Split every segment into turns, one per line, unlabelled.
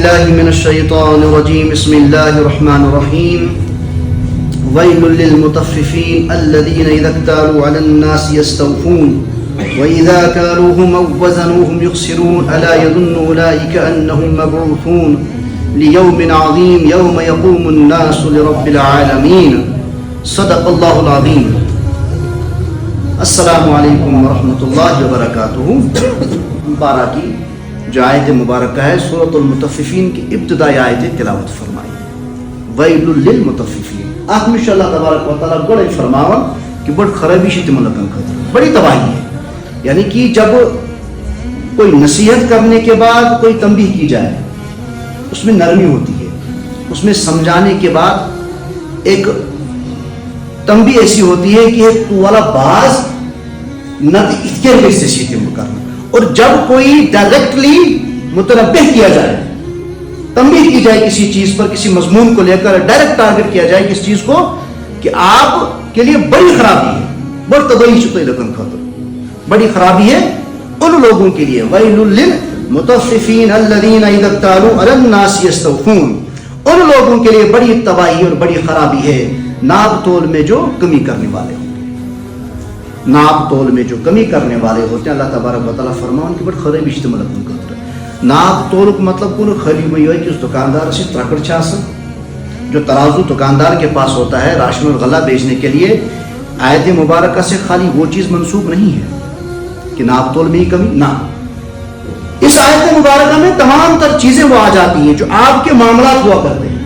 باللہ من الشیطان الرجیم بسم اللہ الرحمن الرحیم ویل للمطففین الذین اذا اکتالوا علی الناس یستوفون وَإِذَا كَالُوهُمْ أَوْ وَزَنُوهُمْ يُخْسِرُونَ أَلَا يَظُنُّ أُولَئِكَ أَنَّهُمْ مَبْعُوثُونَ لِيَوْمٍ عَظِيمٍ يَوْمَ يَقُومُ النَّاسُ لِرَبِّ الْعَالَمِينَ صدق اللہ العظیم. السلام علیکم ورحمۃ اللہ وبرکاتہ. بارہ کی جو آیت مبارکہ ہے سورۃ المطففین کی ابتدائی آیت تلاوت فرمائی. ویل للمطففین اتھ میں اللہ تبارک و تعالیٰ گوڑے فرماون کہ بڑ خرابی سے تمن لکن خطر بڑی تباہی ہے. یعنی کہ جب کوئی نصیحت کرنے کے بعد کوئی تنبیہ کی جائے اس میں نرمی ہوتی ہے, اس میں سمجھانے کے بعد ایک تنبیہ ایسی ہوتی ہے کہ تو والا باز نہ اتکر سے سیکھے کرنا. اور جب کوئی ڈائریکٹلی متنبہ کیا جائے, تنبیہ کی جائے کسی چیز پر, کسی مضمون کو لے کر ڈائریکٹ ٹارگٹ کیا جائے کس چیز کو کہ آپ کے لیے بڑی خرابی ہے, بڑی تباہی چھتے لگن خاطر بڑی خرابی ہے ان لوگوں کے لیے. ویل للمطففین الذین اذا اکتالوا علی الناس یستوفون, ان لوگوں کے لیے بڑی تباہی اور بڑی خرابی ہے ناپ تول میں جو کمی کرنے والے ہوتے ہیں. ناپ تول میں جو کمی کرنے والے ہوتے ہیں اللہ تبارک و تعالیٰ فرمان کہ بڑی خرابی چھتے لگن خاطر. ناپ تول کا مطلب کون خالی میں یہ ہے کہ اس دکاندار سے ترکڑ چھاسا جو ترازو دکاندار کے پاس ہوتا ہے راشن اور غلہ بیچنے کے لیے, آیت مبارکہ سے خالی وہ چیز منسوب نہیں ہے کہ ناپ تول میں ہی کمی. نہ, اس آیت مبارکہ میں تمام تر چیزیں وہ آ جاتی ہیں جو آپ کے معاملات ہوا کرتے ہیں,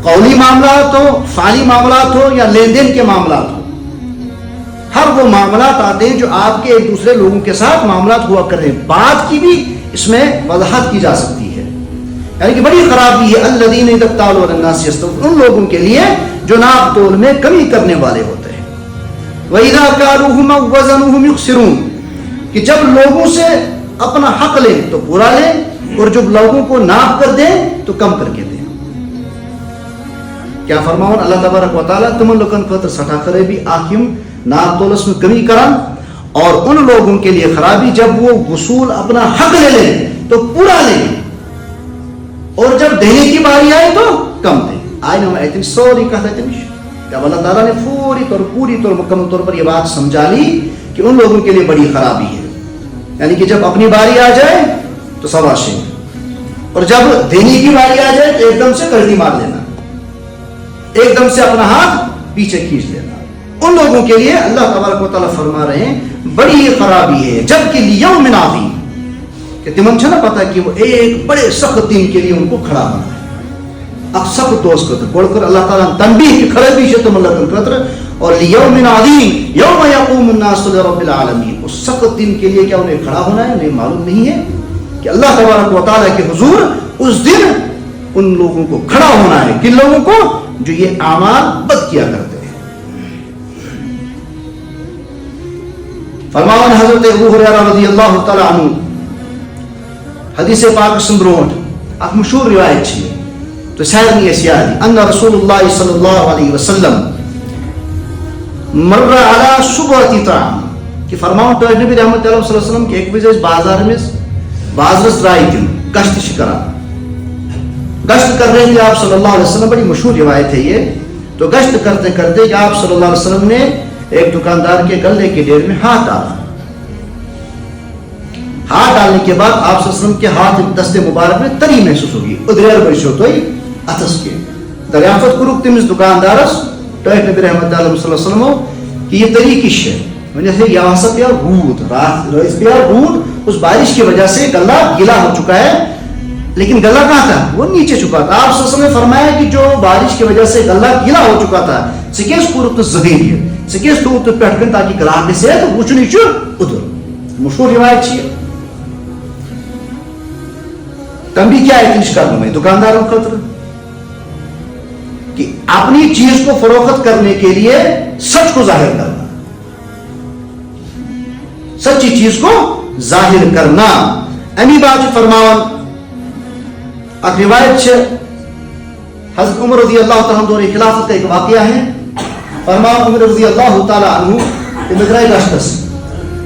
قولی معاملات ہو, فعلی معاملات ہو یا لین دین کے معاملات ہو. ہر وہ معاملات آتے ہیں جو آپ کے ایک دوسرے لوگوں کے ساتھ معاملات ہوا کر رہے ہیں. بات کی بھی اس میں وضاحت کی جا سکتی ہے. یعنی کہ بڑی خرابی ہے الذین اذا اکتالوا علی الناس یستوفون, ان لوگوں کے لیے جو ناپ تول میں کمی کرنے والے ہوتے ہیں. وَإِذَا كَالُوهُمْ أَوْ وَزَنُوهُمْ يُخْسِرُونَ, کہ جب لوگوں سے اپنا حق لیں تو پورا لیں اور جب لوگوں کو ناپ کر دیں تو کم کر کے دیں. کیا فرماؤن اللہ تبارک و تعالیٰ تمن لوگن خاطر سٹھا خرابی آخیم ناپ تولس میں کمی کرن, اور ان لوگوں کے لیے خرابی جب وہ وصول اپنا حق لے لیں تو پورا لیں اور جب دینے کی باری آئے تو کم دیں. آئے نا ایتن سوری کہتا ہے تمہیں جب اللہ تعالیٰ نے پوری طور مکمل طور پر یہ بات سمجھا لی کہ ان لوگوں کے لیے بڑی خرابی ہے. یعنی کہ جب اپنی باری آ جائے تو سواشے, اور جب دینے کی باری آ جائے تو ایک دم سے کلٹی مار لینا, ایک دم سے اپنا ہاتھ پیچھے کھینچ لینا. ان لوگوں کے لیے اللہ تبارک و تعالیٰ فرما رہے ہیں بڑی خرابی ہے. جبکہ لیوم عظیم, کہ تمن چھنا پتا کہ وہ ایک بڑے سخت دن کے لیے ان کو کھڑا ہونا ہے. اب سخت دوست کرتے بڑھ کر اللہ تعالیٰ تنبیہ کی خرابی سے تم اللہ کرتے, اور لیوم عظیم یوم یقوم الناس لرب العالمین, اس سخت دن کے لیے کیا انہیں کھڑا ہونا ہے. انہیں معلوم نہیں ہے کہ اللہ تبارک و تعالیٰ کے حضور اس دن ان لوگوں کو کھڑا ہونا ہے. کن لوگوں کو؟ جو یہ اعمال بد کیا کرتے ہیں. فرماون حضرت ابو ہریرہ رضی اللہ تعالی عنہ حدیث پاک سندروٹ اک مشہور روایت چھ تو سارنی اس یاد ان رسول اللہ صلی اللہ علیہ وسلم مر علی صبحۃ طعام, کہ فرماون تو نبی رحمت اللہ صلی اللہ علیہ وسلم کہ ایک بجے بازار میں بازرس رائی تم گشت شکرا گشت کر رہے تھے آپ صلی اللہ علیہ وسلم. بڑی مشہور روایت ہے یہ. تو گشت کرتے کرتے کہ آپ صلی اللہ علیہ وسلم نے ایک دکاندار کے گلے کے ڈیر میں ہاتھ ڈالا. ہاتھ ڈالنے کے بعد آپ صلی اللہ علیہ وسلم کے ہاتھ دست مبارک میں تری محسوس ہوگی. ادھر برش ہوتا ہے اتس کے دریافت کرو تمس دکاندارس ٹوٹ نبی رحمت اللہ صلی اللہ علیہ وسلم کہ یہ تری کس ہے. میں نے یہاں سے پیا رود رات پیا رود, اس بارش کی وجہ سے گلا گیلا ہو چکا ہے, لیکن گلا کہاں تھا؟ وہ نیچے چکا تھا. آپ صلی اللہ علیہ وسلم نے فرمایا کہ جو بارش کی وجہ سے گلا گیلا ہو چکا تھا سکیس پورت زہیر ہے سکیس تو پیٹکن تاکہ گلا کے سے تو وہ چنی چھ ادھر. مشہور روایت چھ. تنبیہ کیا ہے تنش کرنے میں دکانداروں خطر کہ اپنی چیز کو فروخت کرنے کے لیے سچ کو ظاہر کرنا, سچی چیز کو ظاہر کرنا. امی بات فرماون ایک روایت حضرت عمر رضی اللہ تعالیٰ دور خلافت کا ایک واقعہ ہے. فرمان عمر رضی اللہ تعالیٰ عنہ کہ مدرائی گشتس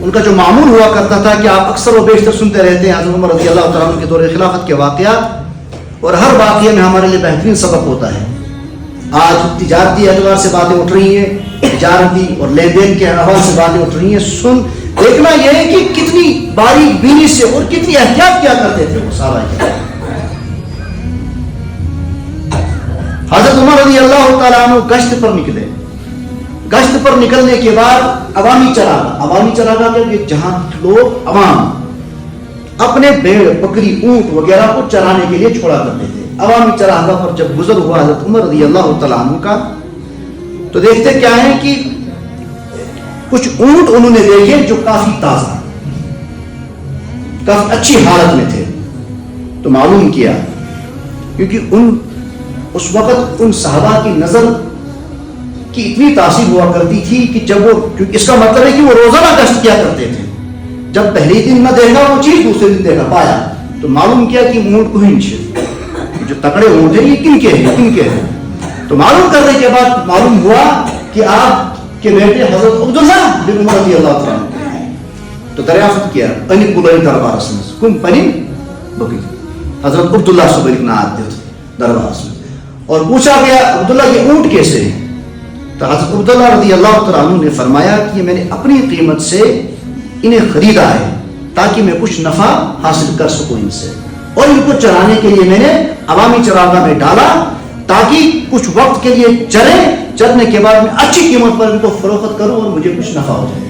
ان کا جو معمول ہوا کرتا تھا کہ آپ اکثر و بیشتر سنتے رہتے ہیں حضرت عمر رضی اللہ تعالیٰ عنہ کے دور خلافت کے واقعات، اور ہر واقعے میں ہمارے لیے بہترین سبق ہوتا ہے. آج تجارتی اعتبار سے باتیں اٹھ رہی ہیں، تجارتی اور لین دین کے حوالے سے باتیں اٹھ رہی ہیں. دیکھنا یہ ہے کہ کتنی باریک بینی سے اور کتنی احتیاط کیا کرتے تھے وہ صحابہ. حضرت عمر رضی اللہ تعالیٰ عنہ گشت پر نکلے. گشت پر نکلنے کے بعد عوامی چراگاہ کے جہاں لوگ عوام اپنے بھیڑ بکری اونٹ وغیرہ کو چرانے کے لیے چھوڑا کرتے تھے، عوامی چراگاہ پر جب گزر ہوا حضرت عمر رضی اللہ تعالیٰ عنہ کا، تو دیکھتے کیا ہے کہ کچھ اونٹ انہوں نے دیکھے جو کافی تازہ، کافی اچھی حالت میں تھے. تو معلوم کیا، کیونکہ اس وقت ان صحابہ کی نظر کی اتنی تاثیر ہوا کرتی تھی کہ جب وہ، کیونکہ اس کا مطلب ہے کہ وہ روزانہ گشت کیا کرتے تھے، جب پہلے دن نہ دیکھا وہ چیز دوسرے دن دیکھا پایا، تو معلوم کیا کہ اونٹ کو ہنچ، جو تکڑے اونٹ ہیں یہ کن کے ہیں. تو معلوم کرنے کے بعد معلوم ہوا کہ آپ کے بیٹے حضرت عبداللہ بن عمر رضی اللہ تعالیٰ عنہ. تو دریافت کیا پنی پلوئی دربارس میں کم پنی بکی حضرت عبداللہ سے بلک نات دیت دربارس میں، اور پوچھا گیا عبداللہ یہ اونٹ کیسے ہیں؟ تو حضرت عبداللہ رضی اللہ تعالیٰ عنہ نے فرمایا کہ میں نے اپنی قیمت سے انہیں خریدا ہے تاکہ میں کچھ نفع حاصل کر سکوں ان سے، اور ان کو چرانے کے لیے میں نے عوامی چراگاہ میں ڈالا تاکہ کچھ وقت کے لیے چرنے کے بعد میں اچھی قیمت پر ان کو فروخت کروں اور مجھے کچھ نفع ہو جائے.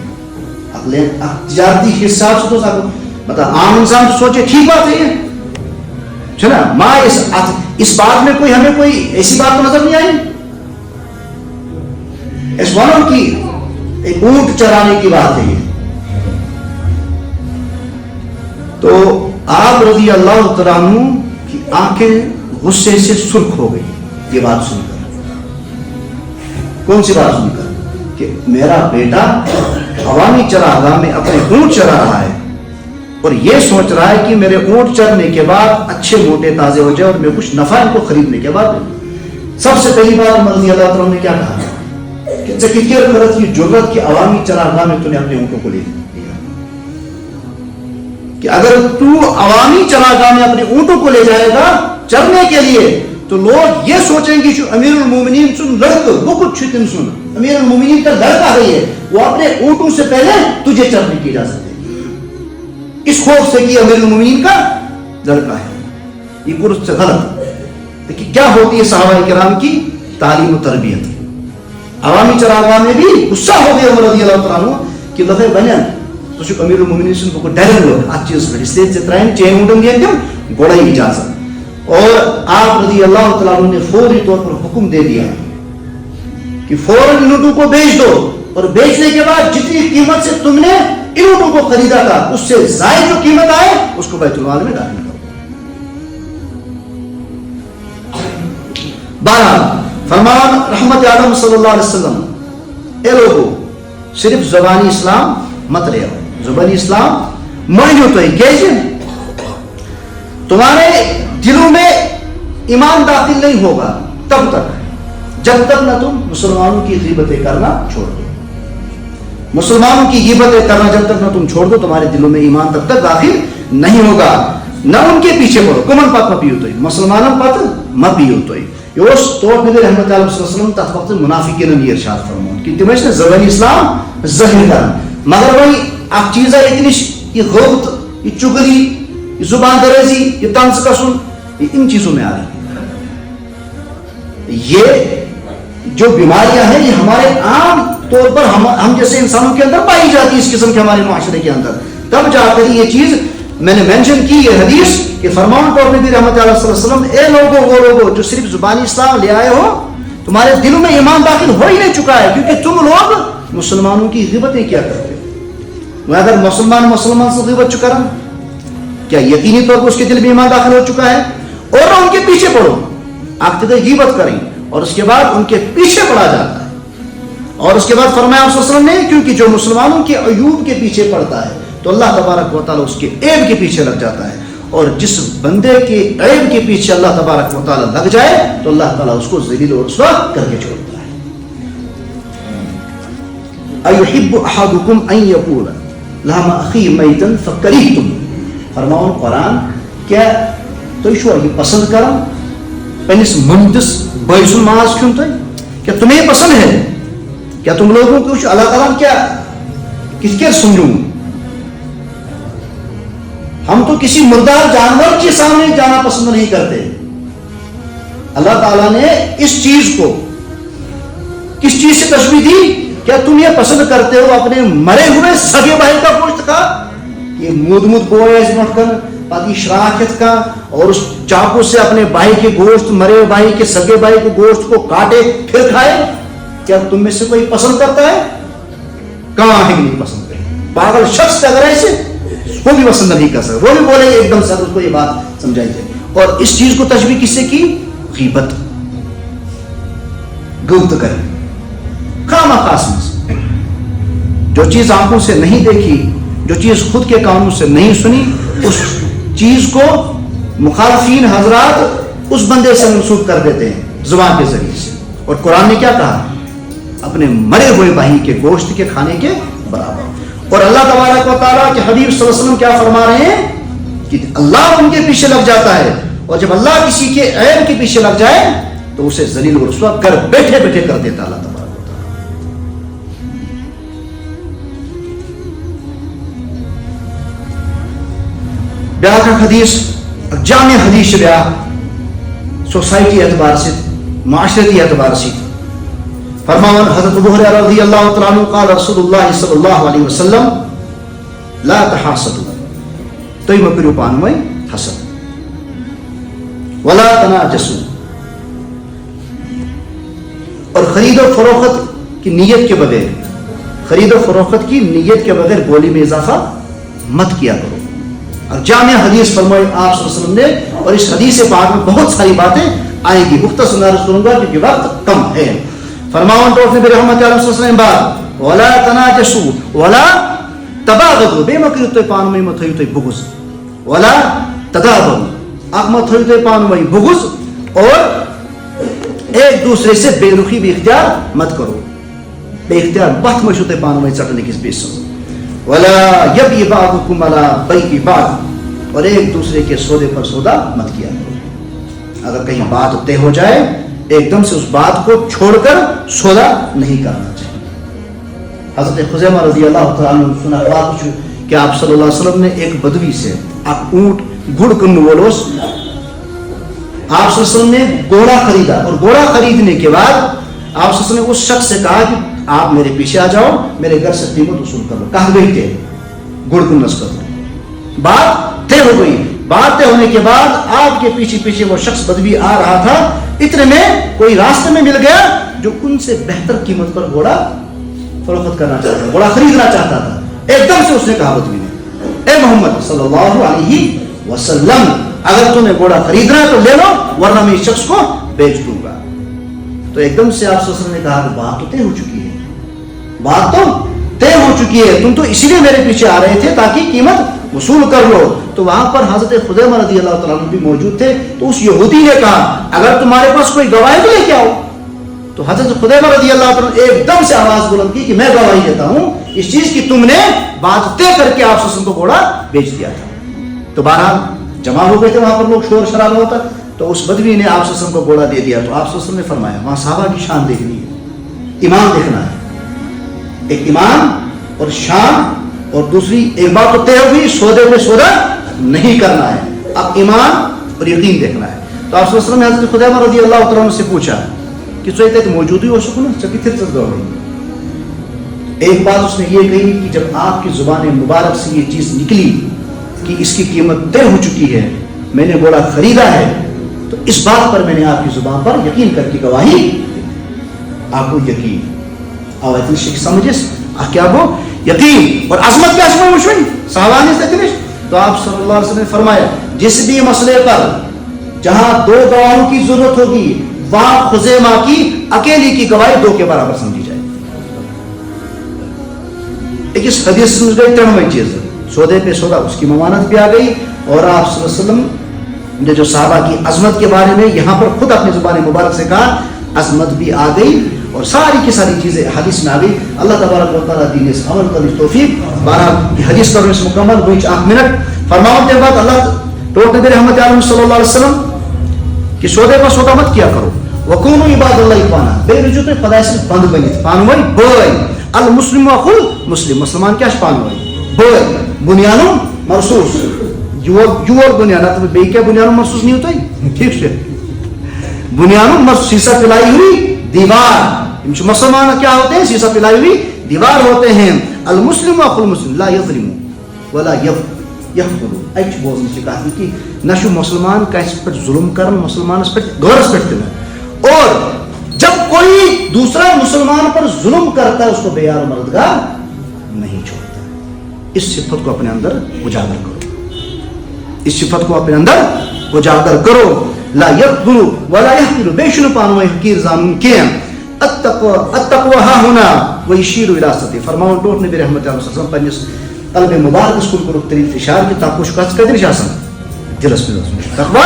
تجارتی حساب سے تو مطلب عام انسان تو سوچے ٹھیک بات ہے یہ نا، ماں اس بات میں کوئی ہمیں کوئی ایسی بات تو نظر نہیں آئی. اس والوں کی ایک اونٹ چرانے کی بات ہے یہ. تو آپ رضی اللہ تعالیٰ عنہ کی آنکھیں غصے سے سرخ ہو گئی یہ بات سن کر. کون سی بات سن کر؟ کہ میرا بیٹا عوامی چراگاہ میں اپنے اونٹ چرا رہا ہے اور یہ سوچ رہا ہے کہ میرے اونٹ چرنے کے بعد اچھے موٹے تازے ہو جائے اور میں کچھ نفع ان کو خریدنے کے بعد. سب سے پہلی بار رضی اللہ تعالیٰ نے کیا کہا کہ ذکر کرت کی جرت کی عوامی چراگاہ میں تو نے اپنے اونٹوں کو لے لیا، کہ اگر تو عوامی چراگاہ میں اپنے اونٹوں کو لے جائے گا چرنے کے لیے تو لوگ یہ سوچیں گے کہ امیر المومنین سن لڑکا وہ کچھ چھتن سن امیر المومنین کا لڑکا ہے یہ، وہ اپنے اونٹوں سے پہلے تجھے چرنے کی اجازت دے اس خوف سے کہ امیر المومنین کا لڑکا ہے. یہ درست سے غلط. لیکن کیا ہوتی ہے صحابہ کرام کی تعلیم و تربیت. عوامی چراگاہ میں بھی غصہ ہو گیا عمر رضی اللہ تعالیٰ عنہ کہ لفظ بنیان تو امیر المومنین سن کو ڈرن لوگ اچ چیز پر اس لیے چترائن چین اونٹن دیں تم گوڑائی اجازت. اور آپ رضی اللہ تعالیٰ عنہ نے فوری طور پر حکم دے دیا کہ فوراً ان اونٹوں کو بیچ دو، اور بیچنے کے بعد جتنی قیمت سے تم نے ان اونٹوں کو خریدا تھا اس سے زائد جو قیمت آئے اس کو بیت المال میں داخل کرو. بارہ فرمان رحمت عالم صلی اللہ علیہ وسلم، اے لوگو صرف زبانی اسلام مت لے آؤ. زبانی اسلام مانو تو کیسے تمہارے دلوں میں ایمان داخل نہیں ہوگا تب تک جب تک نہ تم مسلمانوں کی غیبتیں کرنا چھوڑ دو. مسلمانوں کی غیبتیں کرنا جب تک نہ تم چھوڑ دو تمہارے دلوں میں ایمان تب تک داخل نہیں ہوگا. نہ ان کے پیچھے پڑو کمن پت مہ پیو تھی مسلمانوں پت مہ پیو تھی. یہ توڑ نبی رحمت اللہ علیہ وسلم تر وقت منافقین یہ ارشاد فرمون کہ تم نا زبانی اسلام ظاہر کر، مگر وہی اخ چیز اتنی یہ غوبت یہ چگلی یہ زبان درازی یہ طنز کسن یہ ان چیزوں میں آ رہی ہے. یہ جو بیماریاں ہیں یہ ہمارے عام طور پر ہم جیسے انسانوں کے اندر پائی جاتی ہے اس قسم کے ہمارے معاشرے کے اندر. تب جا کر یہ چیز میں نے مینشن کی یہ حدیث کہ فرمان پر نبی رحمت اللہ صلی اللہ علیہ وسلم اے لوگوں وہ لوگوں جو صرف زبانی اسلام لے آئے ہو تمہارے دلوں میں ایمان داخل ہو ہی نہیں چکا ہے، کیونکہ تم لوگ مسلمانوں کی غیبتیں کیا کرتے ہو. اگر مسلمان سے غیبت چکا رہا کیا یقینی طور پر اس کے دل میں ایمان داخل ہو چکا ہے؟ اور ان کے پیچھے پڑو آپ غیبت کریں اور اس کے بعد ان کے پیچھے پڑا جاتا ہے. اور اس کے بعد فرمایا آپ صلی اللہ علیہ وسلم نے کیونکہ جو مسلمانوں کے عیوب کے پیچھے پڑتا ہے تو اللہ تبارک و تعالیٰ اس کے عیب کے پیچھے لگ جاتا ہے، اور جس بندے کے عیب کے پیچھے اللہ تبارک و تعالیٰ لگ جائے تو اللہ تعالیٰ اس کو ذلیل و رسوا کر کے چھوڑتا ہے. ایحب احدکم ان یقول لحم اخی میتن فکریہتم. فرماؤن قرآن کیا تُہۍ چھُوا یہ پسند کران پنس مٔنٛدِس بٲے سُنٛد ماز کھیوٚن تۄہہِ؟ کیا تمہیں یہ پسند ہے؟ کیا تم لوگوں کو اللہ تعالیٰ نے کیا کس کے سمجھوں؟ ہم تو کسی مردار جانور کے سامنے جانا پسند نہیں کرتے. اللہ تعالیٰ نے اس چیز کو کس چیز سے تشبیہ دی؟ کیا تم یہ پسند کرتے ہو اپنے مرے ہوئے سگے بھائی کا گوشت کا؟ یہ مود مود بوئے برونٹ کر پتی شراکت کا اور اس چاقو سے اپنے بھائی کے گوشت، مرے بھائی کے سگے بھائی کے گوشت کو کاٹے پھر کھائے. کیا تم میں سے کوئی پسند کرتا ہے؟ کہاں ہے نہیں پسند کرے. پاگل شخص اگر ایسے وہ بھی پسند نہیں کر سکتا. وہ بھی بولے ایک دم سے اس کو یہ بات سمجھائی جائے. اور اس چیز کو تشبیہ کس سے کی؟ غیبت، گفت کرے خامخواہ میں. جو چیز آنکھوں سے نہیں دیکھی، جو چیز خود کے کانوں سے نہیں سنی، اس چیز کو مخالفین حضرات اس بندے سے منسوب کر دیتے ہیں زبان کے ذریعے سے. اور قرآن نے کیا کہا؟ اپنے مرے ہوئے بھائی کے گوشت کے کھانے کے برابر. اور اللہ تبارک و تعالیٰ کے حبیب صلی اللہ علیہ وسلم کیا فرما رہے ہیں کہ اللہ ان کے پیچھے لگ جاتا ہے، اور جب اللہ کسی کے عیب کے پیچھے لگ جائے تو اسے ذلیل و رسوا کر بیٹھے بیٹھے کر دیتا اللہ تبارک و تعالیٰ. بیاہ کا حدیث جامع حدیث بیاہ سوسائٹی اعتبار سے، معاشرتی اعتبار سے فرماون حضرت ابو ہریرہ رضی اللہ تعالیٰ عنہ قال رسول اللہ صلی اللہ علیہ وسلم لا تحاسدوا، تُہۍ مہ کٔرِو پانہٕ ؤنۍ حسد، ولا تناجسوا، اور خرید و فروخت کی نیت کے بغیر، خرید و فروخت کی نیت کے بغیر بولی میں اضافہ مت کیا کرو. اور جامع حدیث فرمائے آپ صلی اللہ علیہ وسلم نے. اور اس حدیث پاک میں بہت ساری باتیں آئیں گی، مختصر عرض کروں گا کیونکہ وقت کم ہے. فرماؤں تو اپنے رحمت علیہ صلی اللہ علیہ وسلم بعد ولا تناجسوا ولا تباغضوا، بے مکرو تو پان میں مت ہوئی بغض، ولا تدابروا، اک مت ہوئی تو پان میں بغض، اور ایک دوسرے سے بے رخی بھی اختیار مت کرو، بے اختیار بت مشو تو پان میں چٹنے کس بیس، ولا یبی بعضکم علی بیع بعض، اور ایک دوسرے کے سودے پر سودا مت کیا کرو. اگر کہیں بات طے ہو جائے ایک دم سے اس بات کو چھوڑ کر سودا نہیں کرنا چاہیے. حضرت خزیمہ رضی اللہ تعالیٰ عنہ سنا بات کہ آپ صلی اللہ علیہ وسلم نے ایک بدوی سے آپ اونٹ گڑ کن وولوس آپ صلی اللہ علیہ وسلم نے گھوڑا خریدا، اور گھوڑا خریدنے کے بعد آپ صلی اللہ علیہ وسلم نے اس شخص سے کہا کہ آپ میرے پیچھے آ جاؤ، میرے گھر سے قیمت وصول کر لو. کہا گئی تھے گڑ کن نسبت، بات طے ہو گئی. بات طے ہونے کے بعد آپ کے پیچھے پیچھے وہ شخص بدوی آ رہا تھا. اتنے میں کوئی راستے میں مل گیا جو ان سے بہتر قیمت پر گھوڑا فروخت کرنا چاہتا تھا، گھوڑا خریدنا چاہتا تھا. ایک دم سے اس نے کہا بدوی نے، اے محمد صلی اللہ علیہ وسلم، اگر تمہیں گھوڑا خریدنا ہے تو لے لو ورنہ میں اس شخص کو بیچ دوں گا. تو ایک دم سے آپ صلی اللہ علیہ وسلم نے کہا کہ بات تو طے ہو چکی ہے، بات تو طے ہو چکی ہے، تم تو اسی لیے میرے پیچھے آ رہے تھے تاکہ قیمت وصول کر لو. تو وہاں پر حضرت خزیمہ رضی اللہ تعالیٰ عنہ بھی موجود تھے. تو اس یہودی نے کہا اگر تمہارے پاس کوئی گواہی تو لے کے آؤ. تو حضرت خزیمہ رضی اللہ تعالیٰ عنہ ایک دم سے آواز بلند کی کہ میں گواہی دیتا ہوں اس چیز کی تم نے بات طے کر کے آپ صلی اللہ علیہ وسلم کو گھوڑا بیچ دیا تھا. تو بہرحال جمع ہو گئے تھے وہاں پر لوگ، شور شرابہ ہوتا. تو اس بدوی نے آپ صلی اللہ علیہ وسلم کو گھوڑا دے دیا. تو آپ صلی اللہ علیہ وسلم نے فرمایا وہاں صحابہ کی شان دیکھنی ہے، ایمان دیکھنا ہے. ایک ایمان اور شان، اور دوسری ایک بات تو طے ہوئی سودے میں سودا نہیں کرنا ہے، اب ایمان اور یقین دیکھنا ہے. تو آپ صلی اللہ علیہ وسلم نے حضرت خزیمہ رضی اللہ تعالیٰ عنہ سے پوچھا کہ ژٕ موجود ہی ہو سکو نا ژٕ کتھر ژٕ گواہی. ایک بات اس نے یہ کہی کہ جب آپ کی زبان مبارک سے یہ چیز نکلی کہ اس کی قیمت طے ہو چکی ہے، میں نے گھوڑا خریدا ہے، تو اس بات پر میں نے آپ کی زبان پر یقین کر کے گواہی. آپ کو یقین اور اتنی شک سمجھس کیا گو یقین اور عظمت کیا سمجھ مشوئی صحابہ نے. تو آپ صلی اللہ علیہ وسلم نے فرمایا جس بھی مسئلے پر جہاں دو گواہوں کی ضرورت ہوگی وہاں خزیمہ کی اکیلی کی گواہی دو کے برابر سمجھی جائے. ایک اس حدیث سے سمجھ گئی ترنوئی چیز، سودے پہ سودا، اس کی ممانت بھی آ گئی. اور آپ صلی اللہ علیہ وسلم نے جو صحابہ کی عظمت کے بارے میں یہاں پر خود اپنی زبان مبارک سے کہا عظمت بھی آ گئی اور ساری کی ساری چیزیں حدیث میں آ گئی. اللہ تبارک و تعالیٰ دین اس عمل کرنے کی توفیق. بہرحال یہ حدیث کرو اس مکمل ہوئی 8 منٹ فرماؤں کے بعد اللہ ٹوٹ نبی رحمت عالم صلی اللہ علیہ وسلم کہ سودے پر سودا مت کیا کرو. وکونو عباد اللہ پانا بے رجوع پہ خدا سے بند بنت پانوئی بوئی المسلم اخو مسلم مسلمان کیا پانوئی بوئی بنیانو مرسوس یور بنیاد بے کیا بنیانو مرسوس نہیں ہوتا ہے ٹھیک ہے بنیانو مرسوس سیسا پلائی ہوئی دیوار مسلمان کیا ہوتے ہیں سیسا پلائی ہوئی دیوار ہوتے ہیں. المسلم اخو المسلم لا یظلم ولا یفقر اچ بوزن سے کہا کہ نشو مسلمان کیس پر ظلم کرن مسلمان اس پر غورس پر تنا اور جب کوئی دوسرا مسلمان پر ظلم کرتا ہے اس کو بے یار و مددگار نہیں چھوڑتا. اس صفت کو اپنے اندر اجاگر کرو اس صفت کو اپنے اندر اجاگر کرو. لا یقبل ولا یحقر بے شنو پانو حقیر زانون کے التقوى ها هنا ويشير الى سطح فرماؤں ٹوٹ نبی رحمت اللہ صلی اللہ علیہ وسلم پنس قلب مبارک اس کو ترین فشار کی تاکوش کا قدر شاسن دلس میں تقوی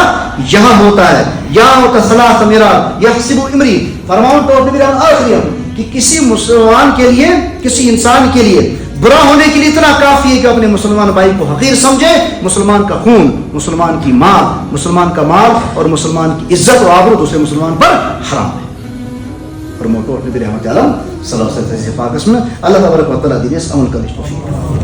یہاں ہوتا ہے یہاں ہوتا صلاح میرا یحسب امری. فرماؤں ٹوٹ نبی رحمت آخری کہ کسی مسلمان کے لیے کسی انسان کے لیے برا ہونے کے لیے اتنا کافی ہے کہ اپنے مسلمان بھائی کو حقیر سمجھے. مسلمان کا خون مسلمان کی ماں مسلمان کا مال اور مسلمان کی عزت و آبرو دوسرے مسلمان پر حرام ہے. اور موٹو نبی رحمت عالم صلی اللہ علیہ وسلم سے پاکس میں اللہ تبارک و تعالیٰ دین اس عمل کا توفیق.